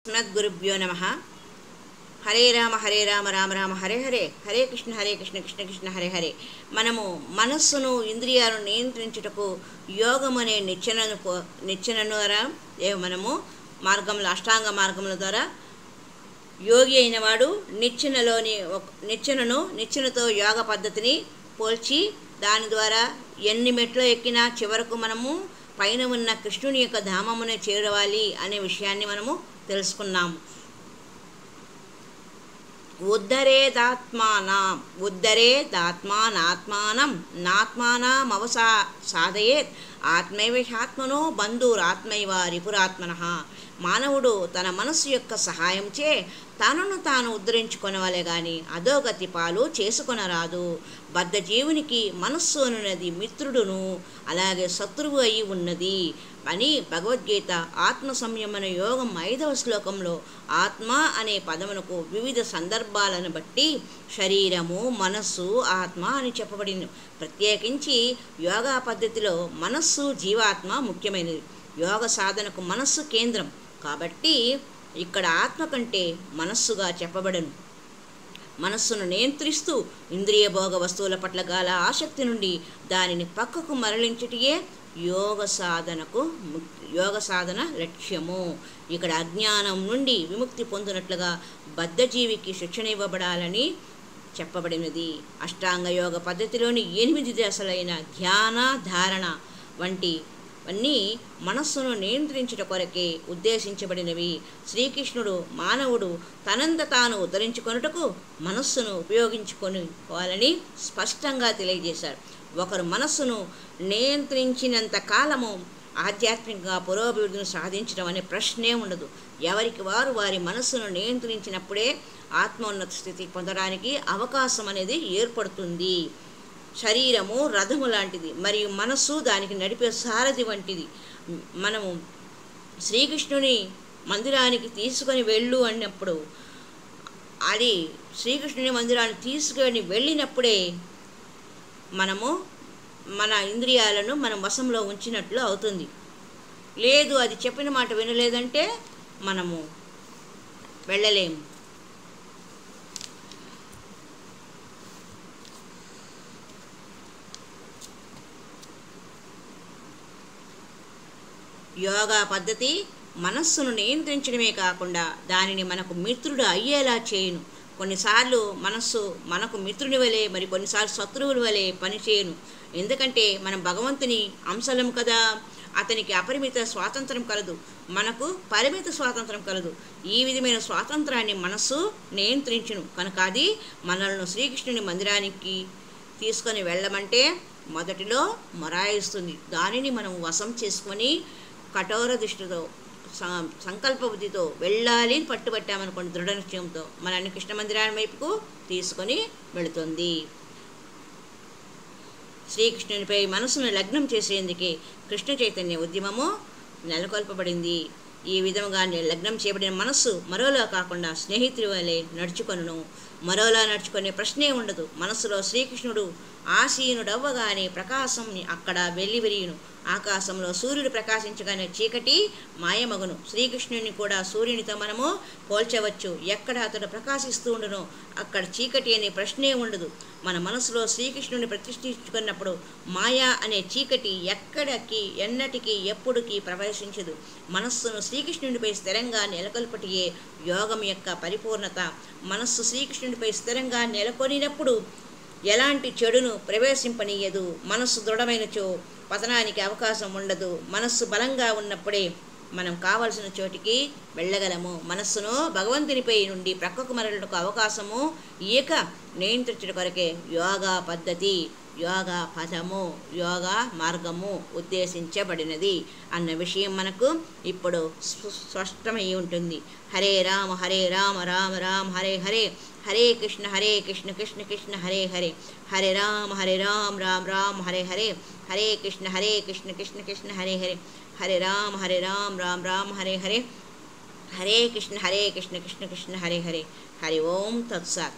శ్రీమద్గురుభ్యో నమ. హరే రామ రామ రామ హరే హరే, హరే కృష్ణ కృష్ణ కృష్ణ హరే హరే. మనము మనస్సును ఇంద్రియాలను నియంత్రించుటకు యోగం అనే నిచ్చెన ద్వారా మనము మార్గంలో అష్టాంగ మార్గముల ద్వారా యోగి అయిన వాడు నిచ్చెనతో యోగ పద్ధతిని పోల్చి దాని ద్వారా ఎన్ని మెట్లు ఎక్కినా చివరకు మనము పైన ఉన్న కృష్ణుని యొక్క ధామమునే చేరవాలి అనే విషయాన్ని మనము తెలుసుకున్నాము. ఉద్ధరేదాత్మానాత్మానం సాధయేత్ ఆత్మైవ హ్యాత్మనో బంధురాత్మైవ రిపురాత్మనః. మానవుడు తన మనస్సు యొక్క సహాయంచే తనను తాను ఉద్ధరించుకొనవలే గాని అధోగతి పాలు చేసుకొనరాదు. బద్ధజీవునికి మనస్సు అనున్నది మిత్రుడును అలాగే శత్రువు అయి ఉన్నది అని భగవద్గీత ఆత్మ సంయమన యోగం 5వ శ్లోకంలో ఆత్మ అనే పదమునకు వివిధ సందర్భాలను బట్టి శరీరము, మనస్సు, ఆత్మ అని చెప్పబడింది. ప్రత్యేకించి యోగా పద్ధతిలో మనస్సు, జీవాత్మ ముఖ్యమైనది. యోగ సాధనకు మనస్సు కేంద్రం కాబట్టి ఇక్కడ ఆత్మ కంటే మనస్సుగా చెప్పబడను. మనస్సును నియంత్రిస్తూ ఇంద్రియ భోగ వస్తువుల పట్ల గల ఆసక్తి నుండి దానిని పక్కకు మరలించుటయే యోగ సాధన లక్ష్యము. ఇక్కడ అజ్ఞానం నుండి విముక్తి పొందినట్లుగా బద్ధజీవికి శిక్షణ ఇవ్వబడాలని చెప్పబడినది. అష్టాంగ యోగ పద్ధతిలోని 8 దశలైన ధ్యాన, ధారణ వంటివన్నీ మనస్సును నియంత్రించుట కొరకే ఉద్దేశించబడినవి. శ్రీకృష్ణుడు మానవుడు తనంత తాను ఉద్ధరించుకొనుటకు మనస్సును ఉపయోగించుకోవాలని స్పష్టంగా తెలియజేశారు. ఒకరు మనస్సును నియంత్రించినంత కాలము ఆధ్యాత్మికంగా పురోభివృద్ధిని సాధించడం అనే ప్రశ్నే ఉండదు. ఎవరికి వారు వారి మనస్సును నియంత్రించినప్పుడే ఆత్మోన్నత స్థితి పొందడానికి అవకాశం అనేది ఏర్పడుతుంది. శరీరము రథము లాంటిది మరియు మనస్సు దానికి నడిపే సారథి వంటిది. మనము శ్రీకృష్ణుని మందిరానికి తీసుకొని వెళ్ళు అన్నప్పుడు అది శ్రీకృష్ణుని మందిరాన్ని తీసుకొని వెళ్ళినప్పుడే మనము మన ఇంద్రియాలను మనం వశంలో ఉంచినట్లు అవుతుంది. లేదు అది చెప్పిన మాట వినలేదంటే మనము వెళ్ళలేము. యోగా పద్ధతి మనస్సును నియంత్రించడమే కాకుండా దానిని మనకు మిత్రుడు అయ్యేలా చేయును. కొన్నిసార్లు మనస్సు మనకు మిత్రుని వలె, మరి కొన్నిసార్లు శత్రువుల వలె పనిచేయను. ఎందుకంటే మనం భగవంతుని అంశలం కదా. అతనికి అపరిమిత స్వాతంత్రం కలదు, మనకు పరిమిత స్వాతంత్రం కలదు. ఈ విధమైన స్వాతంత్రాన్ని మనస్సు నియంత్రించును. కనుక అది మనల్ని శ్రీకృష్ణుని మందిరానికి తీసుకొని వెళ్ళమంటే మొదటిలో మొరాయిస్తుంది. దానిని మనం వశం చేసుకొని కఠోర దృష్టితో సంకల్ప బుద్ధితో వెళ్ళాలి అని పట్టుబట్టామనుకోండి, దృఢ నిశ్చయంతో మనల్ని కృష్ణ మందిరాన్ని వైపుకు తీసుకొని వెళుతుంది. శ్రీకృష్ణునిపై మనసును లగ్నం చేసేందుకే కృష్ణ చైతన్య ఉద్యమము నెలకొల్పబడింది. ఈ విధముగా లగ్నం చేయబడిన మనస్సు మరోలా కాకుండా స్నేహితుడి వలె నడుచుకొనును. మరోలా నడుచుకునే ప్రశ్నే ఉండదు. మనస్సులో శ్రీకృష్ణుడు ఆసీనుడవ్వగానే ప్రకాశం అక్కడ వెల్లివిరియును. ఆకాశంలో సూర్యుడు ప్రకాశించగానే చీకటి మాయమగును. శ్రీకృష్ణుని కూడా సూర్యునితో మనము పోల్చవచ్చు. ఎక్కడ అతడు ప్రకాశిస్తూ ఉండునో అక్కడ చీకటి అనే ప్రశ్నే ఉండదు. మన మనసులో శ్రీకృష్ణుని ప్రతిష్ఠించుకున్నప్పుడు మాయా అనే చీకటి ఎన్నటికీ ఎప్పుడుకి ప్రవేశించదు. మనస్సును శ్రీకృష్ణునిపై స్థిరంగా నెలకొల్పటియే యోగం యొక్క పరిపూర్ణత. మనస్సు శ్రీకృష్ణునిపై స్థిరంగా నెలకొనినప్పుడు ఎలాంటి చెడును ప్రవేశింపనీయదు. మనస్సు దృఢమైనచో పతనానికి అవకాశం ఉండదు. మనస్సు బలంగా ఉన్నప్పుడే మనం కావలసిన చోటికి వెళ్ళగలము. మనస్సును భగవంతునిపై నుండి ప్రక్కకు మరలకు అవకాశము ఇక నియంత్రించడం కొరకే యోగా పద్ధతి, యోగా పదము, యోగా మార్గము ఉద్దేశించబడినది అన్న విషయం మనకు ఇప్పుడు స్పష్టమై ఉంటుంది. హరే రామ రామ రామ హరే హరే, హరే కృష్ణ కృష్ణ కృష్ణ హరే హరే, హరే రామ రామ రామ హరే హరే, హరే కృష్ణ కృష్ణ కృష్ణ హరే హరే, హరే రామ రామ రామ హరే హరే, హరే కృష్ణ కృష్ణ కృష్ణ హరే హరే. హరి ఓం తత్సత్.